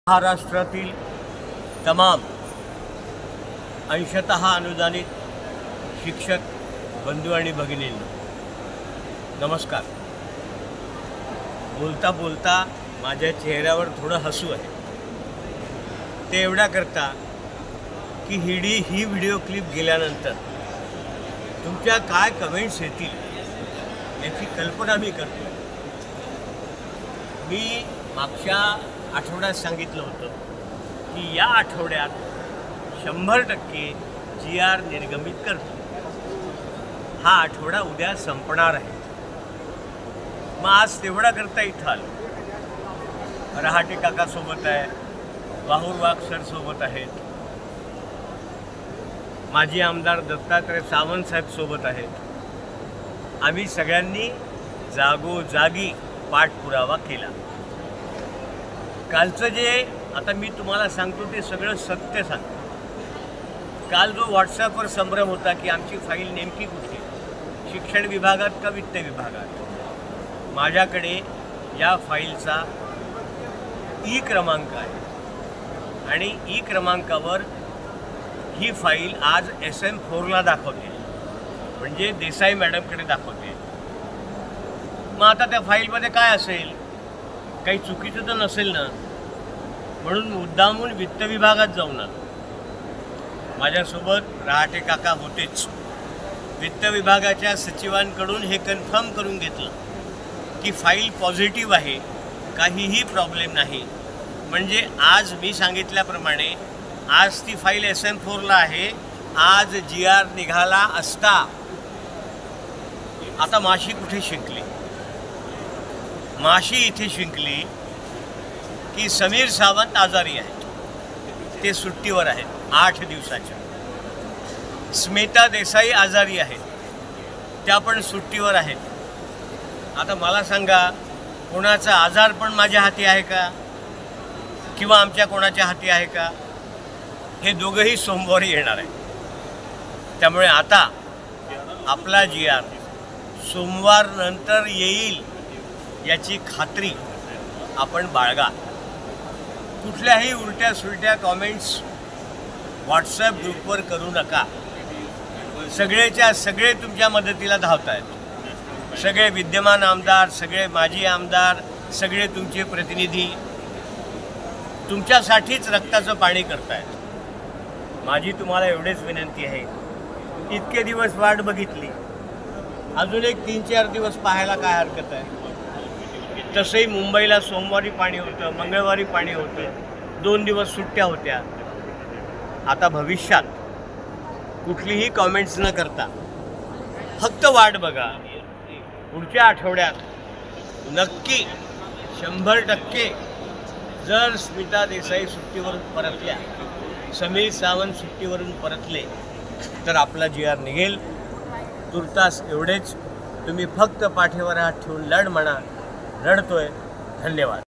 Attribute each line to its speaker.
Speaker 1: महाराष्ट्रातील तमाम अंशतः अनुदानित शिक्षक बंधू आणि भगिनींनो नमस्कार। बोलता बोलता माझ्या चेहऱ्यावर थोडं हसू आहे। ते एवढा करता की ही व्हिडिओ क्लिप गेल्यानंतर तुमच्या काय कमेंट्स येतील याची कल्पना मी करतो। मी मागच्या आठवड्यात सांगितलं होतं की या आठवड्यात 100% GR निर्गमित करतो। हा आठवडा उद्या संपणार आहे। मग आज तेवढा करता इथं आलो। रहाटे काका सोबत आहे, वाहूर वाघ सर सोबत आहेत, माजी आमदार दत्तात्रय सावंत साहेब सोबत आहेत। आम्ही सगळ्यांनी जागोजागी पाठपुरावा केला। कालचं जे आता मी तुम्हाला सांगतो ते सगळं सत्य सांगतो। काल जो व्हॉट्सॲपवर संभ्रम होता की आमची फाईल नेमकी कुठे, शिक्षण विभागात का वित्त विभागात, माझ्याकडे या फाईलचा ई क्रमांक आहे आणि ई क्रमांकावर ही फाईल आज SM4ला दाखवते, म्हणजे देसाई मॅडमकडे दाखवते। मग आता त्या फाईलमध्ये काय असेल, काही चुकीचं तर नसेल ना, म्हणून मुद्दामून वित्त विभागात जाऊन आलो। माझ्यासोबत रहाटे काका होतेच। वित्त विभागाच्या सचिवांकडून हे कन्फर्म करून घेतलं की फाईल पॉझिटिव्ह आहे, काहीही प्रॉब्लेम नाही। म्हणजे आज मी सांगितल्याप्रमाणे आज ती फाईल SM4ला आहे। आज GR निघाला असता। आता माशी कुठे शिंकली? माशी इथे शिंकली की समीर सावंत आजारी आहेत, ते सुट्टीवर आहेत 8 दिवसाच्या। स्मिता देसाई आजारी आहेत, त्या पण सुट्टीवर आहेत। आता मला सांगा, कोणाचा आजार पण माझ्या हाती आहे का, किंवा आमच्या कोणाच्या हाती आहे का? हे दोघंही सोमवारी येणार आहे। त्यामुळे आता आपला GR सोमवार नंतर येईल याची खात्री आपण बाळगा। कुठल्याही उलट्या सुलट्या कॉमेंट्स व्हॉट्सॲप ग्रुपवर करू नका। सगळेच्या सगळे तुमच्या मदतीला धावत आहेत। सगळे विद्यमान आमदार, सगळे माजी आमदार, सगळे तुमचे प्रतिनिधी तुमच्यासाठीच रक्ताचं पाणी करतायत। माझी तुम्हाला एवढेच विनंती आहे, इतके दिवस वाट बघितली, अजून एक 3-4 दिवस पाहायला काय हरकत आहे? तसंही मुंबईला सोमवारी पाणी होतं, मंगळवारी पाणी होतं, 2 दिवस सुट्ट्या होत्या। आता भविष्यात कुठलीही कॉमेंट्स न करता फक्त वाट बघा। पुढच्या आठवड्यात नक्की 100% जर स्मिता देसाई सुट्टीवरून परतल्या, समीर सावंत सुट्टीवरून परतले, तर आपला GR निघेल। तुर्तास एवढेच। तुम्ही फक्त पाठीवर हात ठेवून लढ म्हणा। लढतोय। धन्यवाद।